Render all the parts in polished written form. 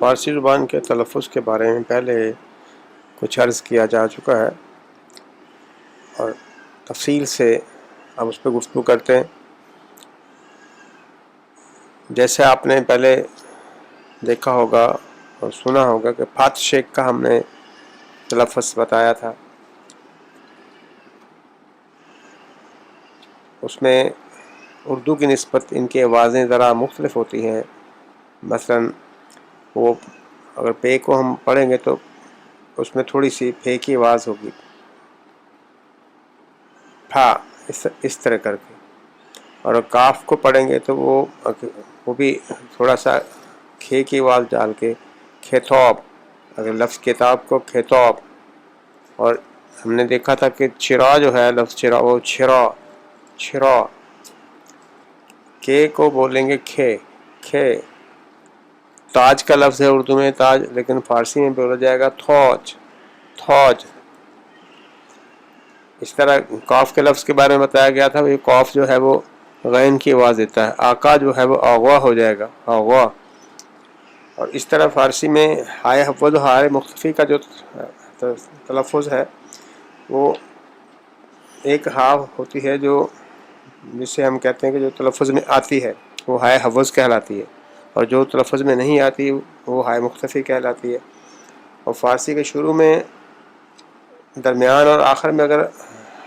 فارسی زبان کے تلفظ کے بارے میں پہلے کچھ عرض کیا جا چکا ہے اور تفصیل سے اب اس پہ گفتگو کرتے ہیں۔ جیسے آپ نے پہلے دیکھا ہوگا اور سنا ہوگا کہ فاتح شیخ کا ہم نے تلفظ بتایا تھا، اس میں اردو کی نسبت ان کی آوازیں ذرا مختلف ہوتی ہیں۔ مثلا وہ اگر پے کو ہم پڑھیں گے تو اس میں تھوڑی سی پھے کی آواز ہوگی، پھا اس طرح کر کے، اور کاف کو پڑھیں گے تو وہ بھی تھوڑا سا کھے کی آواز ڈال کے کھیتوب، اگر لفظ کتاب کو کھیتوب، اور ہم نے دیکھا تھا کہ چرا جو ہے لفظ چرا وہ چھرا کے کو بولیں گے کھے۔ تاج کا لفظ ہے اردو میں تاج، لیکن فارسی میں بولا جائے گا تھوج۔ اس طرح قاف کے لفظ کے بارے میں بتایا گیا تھا، یہ قاف جو ہے وہ غین کی آواز دیتا ہے، آقا جو ہے وہ آغوا ہو جائے گا آغوا۔ اور اس طرح فارسی میں ہائے حفظ و ہائے مختفی کا جو تلفظ ہے وہ ایک ہا ہوتی ہے جو جسے ہم کہتے ہیں کہ جو تلفظ میں آتی ہے وہ ہائے حفظ کہلاتی ہے، اور جو تلفظ میں نہیں آتی وہ ہائے مختفی کہلاتی ہے۔ اور فارسی کے شروع میں، درمیان اور آخر میں اگر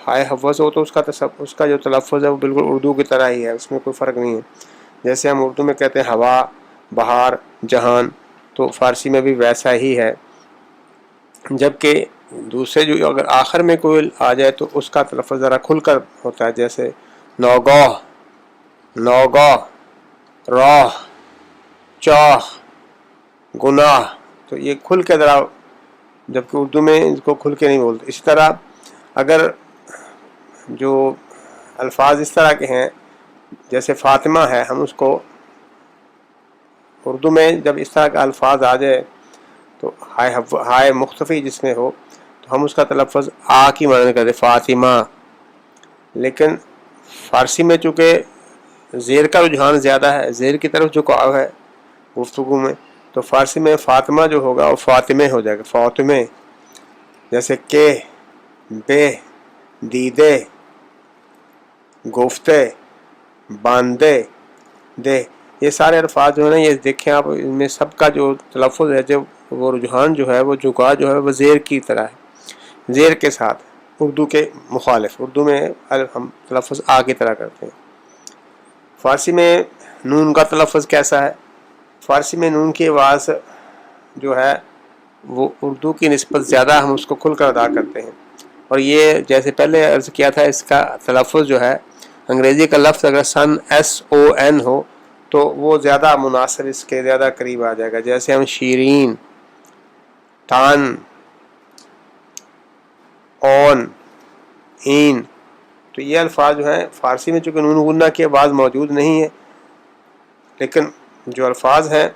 ہائے حفظ ہو تو اس کا جو تلفظ ہے وہ بالکل اردو کی طرح ہی ہے، اس میں کوئی فرق نہیں ہے۔ جیسے ہم اردو میں کہتے ہیں ہوا، بہار، جہان، تو فارسی میں بھی ویسا ہی ہے، جبکہ دوسرے جو اگر آخر میں کوئی آ جائے تو اس کا تلفظ ذرا کھل کر ہوتا ہے، جیسے نوگاہ، راہ، چاہ، گناہ، تو یہ کھل کے ذرا، جبکہ اردو میں اس کو کھل کے نہیں بولتے۔ اسی طرح اگر جو الفاظ اس طرح کے ہیں جیسے فاطمہ ہے، ہم اس کو اردو میں جب اس طرح کے الفاظ آ جائے تو ہائے مختفی جس میں ہو تو ہم اس کا تلفظ آ کی معنی کرتے فاطمہ۔ لیکن فارسی میں چونکہ زیر کا رجحان زیادہ ہے، زیر کی طرف جھکاؤ ہے گفتگو میں، تو فارسی میں فاطمہ جو ہوگا وہ فاطمے ہو جائے گا، فاطمے۔ جیسے کہ، بے، دیدے، گفتے، باندے، دے، یہ سارے الفاظ جو ہیں نا، یہ دیکھیں آپ، ان میں سب کا جو تلفظ ہے جو وہ رجحان جو ہے وہ جھکاؤ جو ہے وہ زیر کی طرح ہے، زیر کے ساتھ، اردو کے مخالف۔ اردو میں ہم تلفظ آ کی طرح کرتے ہیں۔ فارسی میں نون کا تلفظ کیسا ہے؟ فارسی میں نون کی آواز جو ہے وہ اردو کی نسبت زیادہ ہم اس کو کھل کر ادا کرتے ہیں، اور یہ جیسے پہلے عرض کیا تھا، اس کا تلفظ جو ہے انگریزی کا لفظ اگر SON ہو تو وہ زیادہ مناسب، اس کے زیادہ قریب آ جائے گا۔ جیسے ہم شیرین، تان، اون، این، تو یہ الفاظ جو ہیں فارسی میں چونکہ نون غنہ کی آواز موجود نہیں ہے، لیکن جو الفاظ ہیں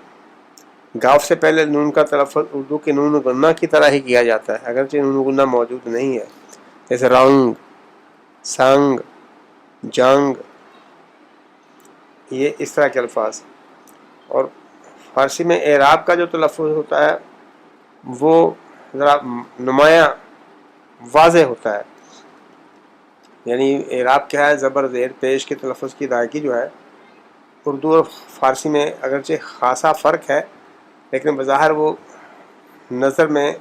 گاف سے پہلے نون کا تلفظ اردو کے نون غنہ کی طرح ہی کیا جاتا ہے، اگرچہ نون غنہ موجود نہیں ہے، جیسے رنگ، سنگ، جنگ، یہ اس طرح کے الفاظ۔ اور فارسی میں اعراب کا جو تلفظ ہوتا ہے وہ ذرا نمایاں واضح ہوتا ہے، یعنی اعراب کیا ہے، زبر زیر پیش کے تلفظ کی ادائیگی جو ہے اردو اور فارسی میں اگرچہ خاصا فرق ہے، لیکن بظاہر وہ نظر میں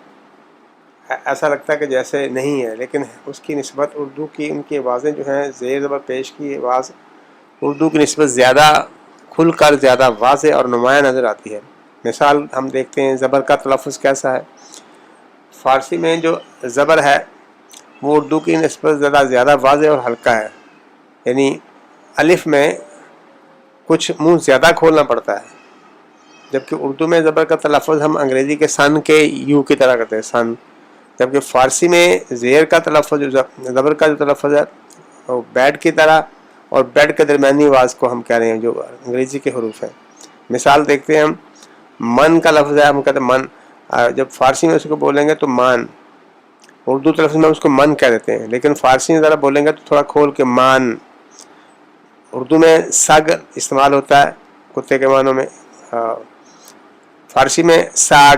ایسا لگتا ہے کہ جیسے نہیں ہے، لیکن اس کی نسبت اردو کی ان کی آوازیں جو ہیں زیر زبر پیش کی آواز اردو کی نسبت زیادہ کھل کر زیادہ واضح اور نمایاں نظر آتی ہے۔ مثال ہم دیکھتے ہیں زبر کا تلفظ کیسا ہے۔ فارسی میں جو زبر ہے وہ اردو کی نسبت زیادہ واضح اور ہلکا ہے، یعنی الف میں کچھ منہ زیادہ کھولنا پڑتا ہے، جبکہ اردو میں زبر کا تلفظ ہم انگریزی کے سن کے یو کی طرح کرتے ہیں، سن، جبکہ فارسی میں زیر کا تلفظ، زبر کا جو تلفظ ہے وہ بیڈ کی طرح، اور بیڈ کے درمیانی آواز کو ہم کہہ رہے ہیں جو انگریزی کے حروف ہیں۔ مثال دیکھتے ہیں ہم، من کا لفظ ہے، ہم کہتے ہیں من، جب فارسی میں اس کو بولیں گے تو مان، اردو تلفظ میں اس کو من کہہ دیتے ہیں، لیکن فارسی میں ذرا بولیں گے تو تھوڑا کھول کے مان۔ اردو میں سگ استعمال ہوتا ہے کتے کے معنوں میں، فارسی میں ساگ،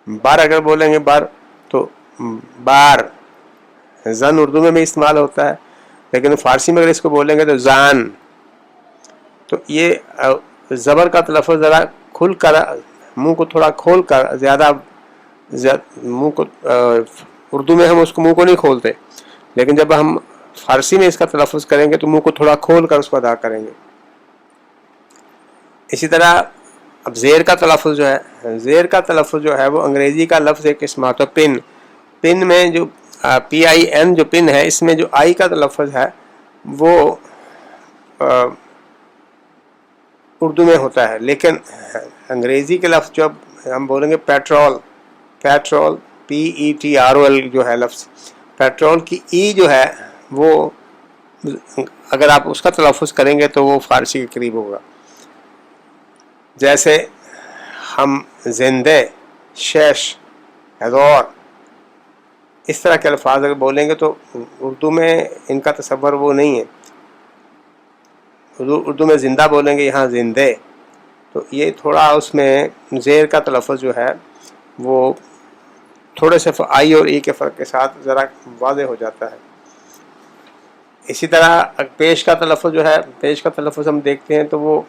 بار اگر بولیں گے بار تو بار، زن اردو میں بھی استعمال ہوتا ہے، لیکن فارسی میں اگر اس کو بولیں گے تو زان. تو یہ زبر کا تلفظ ذرا کھل کر، منہ کو تھوڑا کھول کر، زیادہ منہ کو، اردو میں ہم اس کو منہ کو نہیں کھولتے، لیکن جب ہم فارسی میں اس کا تلفظ کریں گے تو منہ کو تھوڑا کھول کر اس کو ادا کریں گے. اسی طرح اب زیر کا تلفظ جو ہے، زیر کا تلفظ جو ہے وہ انگریزی کا لفظ ایک قسم آتا ہے پن. پن میں جو پی آئی این جو پن ہے، اس میں جو آئی کا تلفظ ہے وہ اردو میں ہوتا ہے، لیکن انگریزی کے لفظ جو ہم بولیں گے petrol, petrol P E T R O L جو ہے لفظ، پیٹرول کی ای جو ہے وہ اگر آپ اس کا تلفظ کریں گے تو وہ فارسی کے قریب ہوگا. جیسے ہم زندے، شیش، ہزار، اس طرح کے الفاظ اگر بولیں گے تو اردو میں ان کا تصور وہ نہیں ہے. اردو میں زندہ بولیں گے، یہاں زندے، تو یہ تھوڑا اس میں زیر کا تلفظ جو ہے وہ تھوڑے سے آئی اور ای کے فرق کے ساتھ ذرا واضح ہو جاتا ہے. اسی طرح پیش کا تلفظ جو ہے، پیش کا تلفظ ہم دیکھتے ہیں تو وہ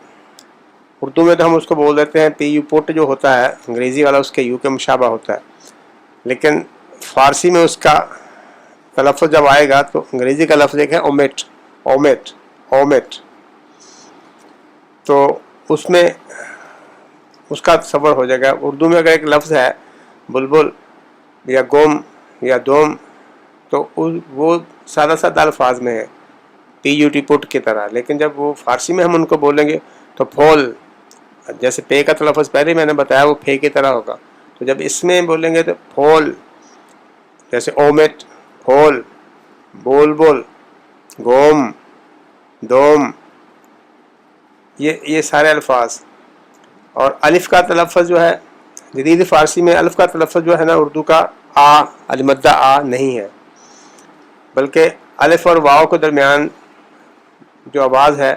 اردو میں تو ہم اس کو بول دیتے ہیں پی یو، پٹ جو ہوتا ہے انگریزی والا اس کے یو کے مشابہ ہوتا ہے، لیکن فارسی میں اس کا تلفظ جب آئے گا تو انگریزی کا لفظ ایک ہے اومٹ، اومٹ، اومٹ، تو اس میں اس کا تصور ہو جائے گا. اردو میں اگر ایک لفظ ہے بلبل یا گم یا دوم تو وہ سادہ سادہ الفاظ میں ہے پی یو ٹی پٹ کی طرح، لیکن جب وہ فارسی میں ہم ان کو بولیں گے تو پھول، جیسے پے کا تلفظ پہلے میں نے بتایا وہ پھے کی طرح ہوگا، تو جب اس میں بولیں گے تو پھول، جیسے اومٹ، پھول، بول بول، گوم، دوم، یہ سارے الفاظ. اور الف کا تلفظ جو ہے جدید فارسی میں، الف کا تلفظ جو ہے نا اردو کا آ، المدہ آ نہیں ہے، بلکہ الف اور واو کے درمیان جو آواز ہے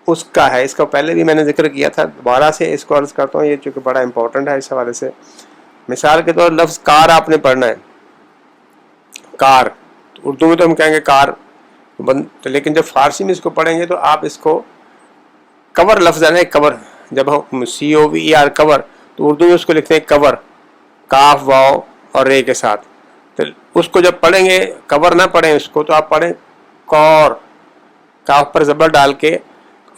اس کا ہے. اس کا پہلے بھی میں نے ذکر کیا تھا، دوبارہ سے اس کو عرض کرتا ہوں، یہ چونکہ بڑا امپورٹنٹ ہے اس حوالے سے. مثال کے طور لفظ کار آپ نے پڑھنا ہے، کار، اردو میں تو ہم کہیں گے کار، لیکن جب فارسی میں اس کو پڑھیں گے تو آپ اس کو کور لفظ ہے نا، کور، جب ہم سی او وی ای آر کور، تو اردو میں اس کو لکھتے ہیں کور، کاف واو اور رے کے ساتھ. تو اس کو جب پڑھیں گے، کور نہ پڑھیں اس کو، تو آپ پڑھیں کور، کاف پر زبر ڈال کے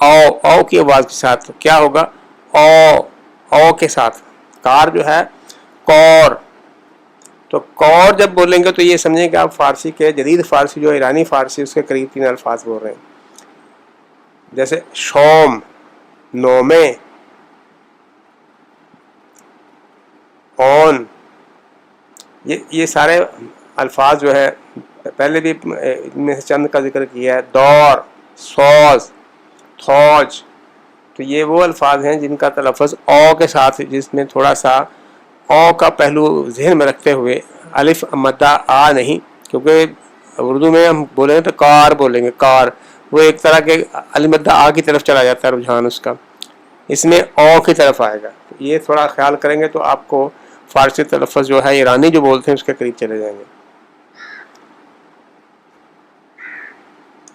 او، او کی آواز کے ساتھ کیا ہوگا، او، او کے ساتھ، کار جو ہے کور. تو کور جب بولیں گے تو یہ سمجھیں کہ آپ فارسی کے، جدید فارسی جو ایرانی فارسی، اس کے قریب 3 الفاظ بول رہے ہیں. جیسے شوم، نومے، اون، یہ سارے الفاظ جو ہے پہلے بھی ان میں سے چند کا ذکر کیا ہے. دور، سوز، تھوج، تو یہ وہ الفاظ ہیں جن کا تلفظ او کے ساتھ، جس میں تھوڑا سا او کا پہلو ذہن میں رکھتے ہوئے، الف مدہ آ نہیں، کیونکہ اردو میں ہم بولیں گے تو کار بولیں گے، کار، وہ ایک طرح کے المدہ آ کی طرف چلا جاتا ہے رجحان اس کا، اس میں او کی طرف آئے گا. یہ تھوڑا خیال کریں گے تو آپ کو فارسی تلفظ جو ہے ایرانی جو بولتے ہیں اس کے قریب چلے جائیں گے.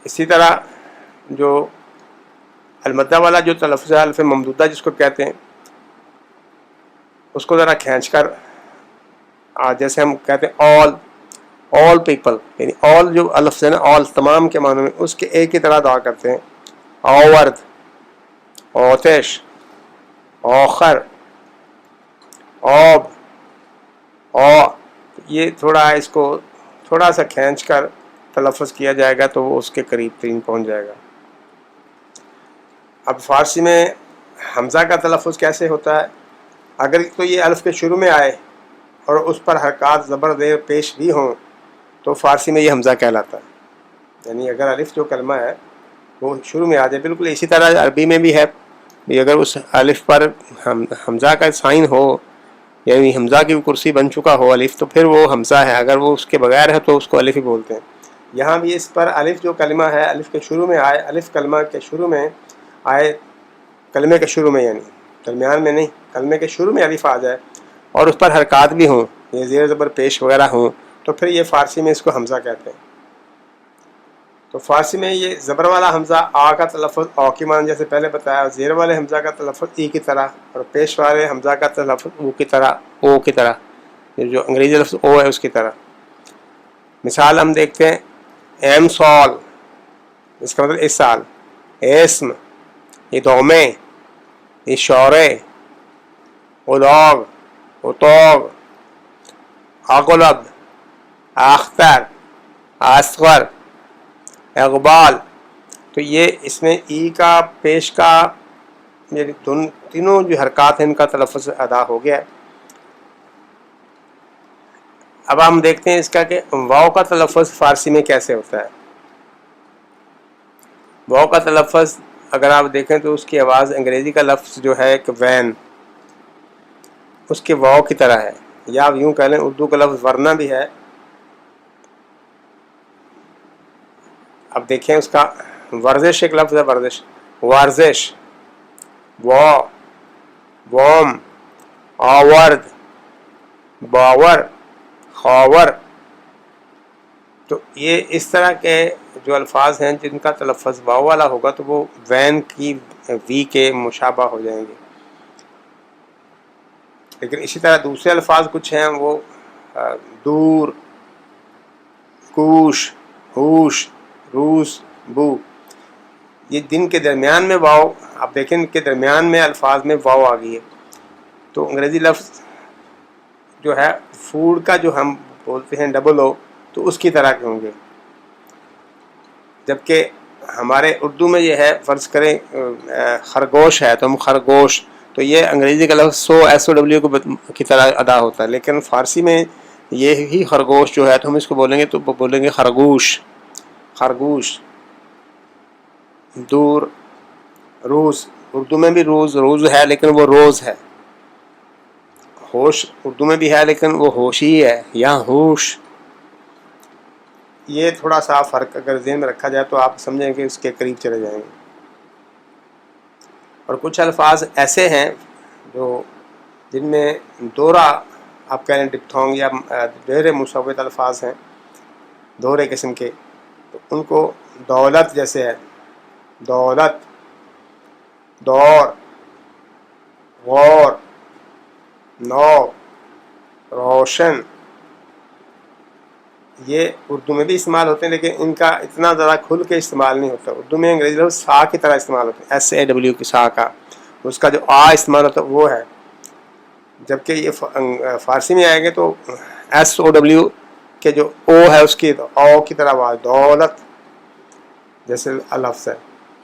اسی طرح جو المدہ والا جو تلفظ ہے، الف ممدودہ جس کو کہتے ہیں، اس کو ذرا کھینچ کر، جیسے ہم کہتے ہیں all، all people، یعنی all جو الف ہے نا، all تمام کے معنی میں، اس کے ایک ہی طرح دعا کرتے ہیں. آورد، آتش، آخر، آب، آ، یہ تھوڑا اس کو تھوڑا سا کھینچ کر تلفظ کیا جائے گا تو وہ اس کے قریب ترین پہنچ جائے گا. اب فارسی میں حمزہ کا تلفظ کیسے ہوتا ہے؟ اگر تو یہ الف کے شروع میں آئے اور اس پر حرکات زبر زیر پیش بھی ہوں تو فارسی میں یہ حمزہ کہلاتا ہے. یعنی اگر الف جو کلمہ ہے وہ شروع میں آ جائے، بالکل اسی طرح عربی میں بھی ہے، اگر اس الف پر حمزہ کا سائن ہو، یعنی حمزہ کی کرسی بن چکا ہو الف، تو پھر وہ حمزہ ہے. اگر وہ اس کے بغیر ہے تو اس کو الف ہی بولتے ہیں. یہاں بھی اس پر الف جو کلمہ ہے، الف کے شروع میں آئے، الف کلمہ کے شروع میں آئے، کلمے کے شروع میں یعنی درمیان میں نہیں، کلمے کے شروع میں الف آ جائے اور اس پر حرکات بھی ہوں، یہ زیر زبر پیش وغیرہ ہوں، تو پھر یہ فارسی میں اس کو حمزہ کہتے ہیں۔ تو فارسی میں یہ زبر والا حمزہ آ کا تلفظ او کی مانند جیسے پہلے بتایا، زیر والے حمزہ کا تلفظ ای کی طرح، اور پیش والے حمزہ کا تلفظ او کی طرح، او کی طرح، جو انگریزی لفظ او ہے اس کی طرح۔ مثال ہم دیکھتے ہیں، ایم سال، اس کا مطلب اس سال، اسم، یہ دومے، یہ شورے، ادوگ، اتوگ، اغلب، اختر، اصغر، اقبال۔ تو یہ اس میں ای کا، پیش کا، یہ تینوں جو حرکات ہیں ان کا تلفظ ادا ہو گیا ہے۔ اب ہم دیکھتے ہیں اس کا کہ واو کا تلفظ فارسی میں کیسے ہوتا ہے۔ واو کا تلفظ اگر آپ دیکھیں تو اس کی آواز انگریزی کا لفظ جو ہے کہ وین، اس کے واو کی طرح ہے، یا یوں کہہ لیں اردو کا لفظ ورنہ بھی ہے۔ اب دیکھیں اس کا ورزش ایک لفظ ہے، ورزش، ورزش، وا، ووم، آورد، باور، خاور۔ تو یہ اس طرح کے جو الفاظ ہیں جن کا تلفظ واو والا ہوگا تو وہ وین کی وی کے مشابہ ہو جائیں گے۔ لیکن اسی طرح دوسرے الفاظ کچھ ہیں، وہ دور، کوش، ہوش، روس، بو، یہ دن کے درمیان میں واو، آپ دیکھیں ان کے درمیان میں الفاظ میں واو آ گئی ہے۔ تو انگریزی لفظ جو ہے فوڈ کا جو ہم بولتے ہیں ڈبل او، تو اس کی طرح کے ہوں گے، جبکہ ہمارے اردو میں یہ ہے، فرض کریں خرگوش ہے تو ہم خرگوش، تو یہ انگریزی کا لفظ سو، ایس او ڈبلیو کی طرح ادا ہوتا ہے، لیکن فارسی میں یہ ہی خرگوش جو ہے تو ہم اس کو بولیں گے تو بولیں گے خرگوش، خرگوش۔ دور، روز، اردو میں بھی روز ہے لیکن وہ روز ہے۔ ہوش اردو میں بھی ہے لیکن وہ ہوش ہی ہے، یا ہوش۔ یہ تھوڑا سا فرق اگر ذہن میں رکھا جائے تو آپ سمجھیں کہ اس کے قریب چلے جائیں گے۔ اور کچھ الفاظ ایسے ہیں جو جن میں دورہ، آپ کہہ لیں ڈپتھونگ یا غیر مصوت الفاظ ہیں، دورے قسم کے، تو ان کو دولت جیسے ہے، دولت، دور، غور، نو، روشن، یہ اردو میں بھی استعمال ہوتے ہیں لیکن ان کا اتنا زیادہ کھل کے استعمال نہیں ہوتا۔ اردو میں انگریزی لفظ سا کی طرح استعمال ہوتے ہیں، ایس اے ڈبلیو کی، سا کا، اس کا جو آ استعمال ہوتا ہے وہ ہے، جبکہ یہ فارسی میں آئیں گے تو ایس او ڈبلیو کے جو او ہے اس کی او کی طرح آواز، دولت جیسے لفظ ہے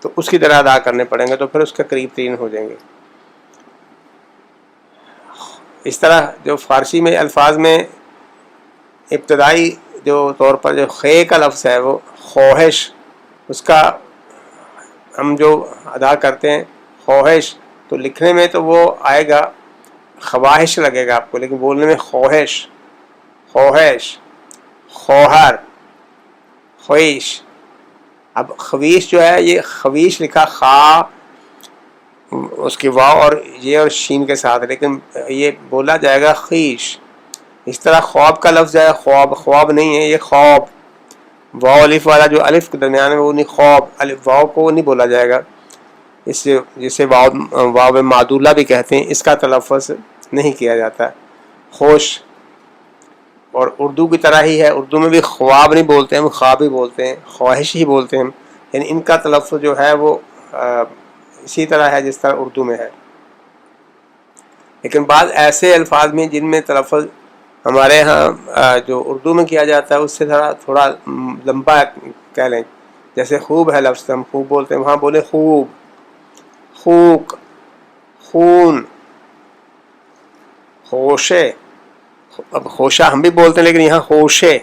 تو اس کی طرح ادا کرنے پڑیں گے، تو پھر اس کے قریب ترین ہو جائیں گے۔ اس طرح جو فارسی میں الفاظ میں ابتدائی جو طور پر جو خے کا لفظ ہے وہ خواہش، اس کا ہم جو ادا کرتے ہیں خواہش، تو لکھنے میں تو وہ آئے گا خواہش لگے گا آپ کو، لیکن بولنے میں خواہش، خواہش، خواہر، خویش۔ اب خویش جو ہے یہ خویش لکھا خا اس کی واو اور یہ اور شین کے ساتھ، لیکن یہ بولا جائے گا خیش۔ اس طرح خواب کا لفظ ہے، خواب، خواب نہیں ہے یہ خواب، واو الف والا جو الف کے درمیان میں وہ نہیں، خواب، الف واو کو نہیں بولا جائے گا، اس سے جسے واو معدولہ بھی کہتے ہیں، اس کا تلفظ نہیں کیا جاتا۔ خوش، اور اردو کی طرح ہی ہے، اردو میں بھی خواب نہیں بولتے ہیں، ہم خواب ہی بولتے ہیں، خواہش ہی بولتے ہیں، یعنی ان کا تلفظ جو ہے وہ اسی طرح ہے جس طرح اردو میں ہے۔ لیکن بعض ایسے الفاظ میں جن میں تلفظ ہمارے ہاں جو اردو میں کیا جاتا ہے اس سے تھوڑا لمبا کہہ لیں، جیسے خوب ہے لفظ، ہم خوب بولتے ہیں، وہاں بولے خوب، خوک، خون، خوشے۔ اب خوشہ ہم بھی بولتے ہیں لیکن یہاں خوشے،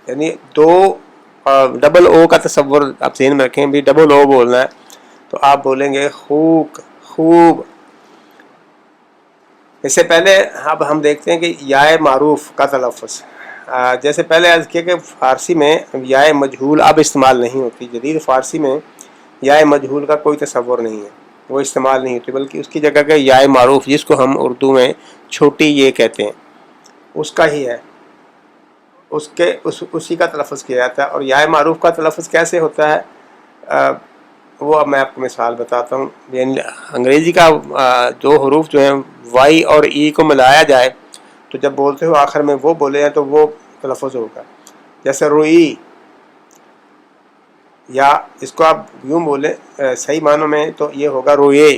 یعنی دو ڈبل او کا تصور آپ ذہن میں رکھیں، بھی ڈبل او بولنا ہے تو آپ بولیں گے خوک، خوب۔ اس سے پہلے اب ہم دیکھتے ہیں کہ یائے معروف کا تلفظ، جیسے پہلے عرض کیا کہ فارسی میں یائے مجہول اب استعمال نہیں ہوتی، جدید فارسی میں یائے مجہول کا کوئی تصور نہیں ہے۔ وہ استعمال نہیں ہوتی، بلکہ اس کی جگہ کا یا معروف جس کو ہم اردو میں چھوٹی یہ کہتے ہیں اس کا ہی ہے، اسی کا تلفظ کیا جاتا ہے۔ اور یا معروف کا تلفظ کیسے ہوتا ہے وہ اب میں آپ کو مثال بتاتا ہوں۔ یعنی انگریزی کا دو حروف جو ہیں وائی اور ای کو ملایا جائے تو جب بولتے ہو آخر میں وہ بولے ہیں تو وہ تلفظ ہوگا، جیسے روئی، یا اس کو آپ یوں بولیں صحیح معنوں میں تو یہ ہوگا روئے،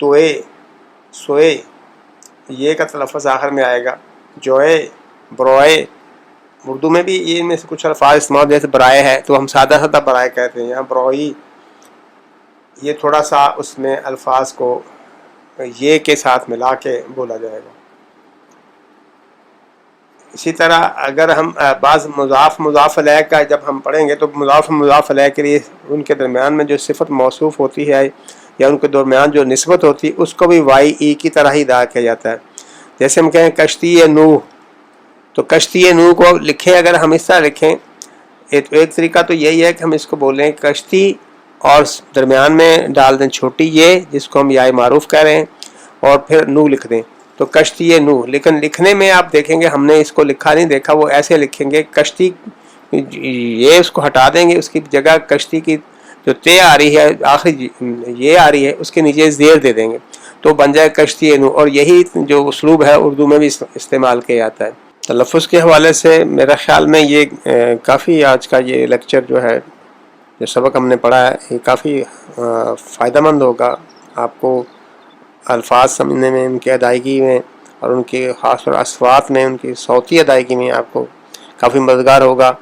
توئے، سوئے، یہ کا تلفظ آخر میں آئے گا، جوئے، بروئے۔ اردو میں بھی یہ میں سے کچھ الفاظ استعمال، جیسے برائے ہے تو ہم سادہ سادہ برائے کہتے ہیں، یہاں بروئی، یہ تھوڑا سا اس میں الفاظ کو یہ کے ساتھ ملا کے بولا جائے گا۔ اسی طرح اگر ہم بعض مضاف علیہ کا جب ہم پڑھیں گے تو مضاف علیہ کے لیے ان کے درمیان میں جو صفت موصوف ہوتی ہے یا ان کے درمیان جو نسبت ہوتی ہے اس کو بھی وائی ای کی طرح ہی ادا کیا جاتا ہے۔ جیسے ہم کہیں کشتی نوح، تو کشتی نوح کو لکھیں اگر ہم اس طرح لکھیں، ایک طریقہ تو یہی ہے کہ ہم اس کو بولیں کشتی اور درمیان میں ڈال دیں چھوٹی یہ جس کو ہم یا معروف کہہ رہے ہیں اور پھر نوح لکھ دیں تو کشتی نوح۔ لیکن لکھنے میں آپ دیکھیں گے ہم نے اس کو لکھا نہیں دیکھا، وہ ایسے لکھیں گے کشتی، یہ اس کو ہٹا دیں گے، اس کی جگہ کشتی کی جو تے آ رہی ہے آخری یہ آ رہی ہے اس کے نیچے زیر دے دیں گے تو بن جائے کشتی نوح۔ اور یہی جو اسلوب ہے اردو میں بھی استعمال کیا جاتا ہے۔ تلفظ کے حوالے سے میرا خیال میں یہ کافی آج کا یہ لیکچر جو ہے، جو سبق ہم نے پڑھا ہے، یہ کافی فائدہ مند ہوگا آپ کو الفاظ سمجھنے میں، ان کی ادائیگی میں، اور ان کی خاص طور اصوات میں، ان کی صوتی ادائیگی میں آپ کو کافی مددگار ہوگا۔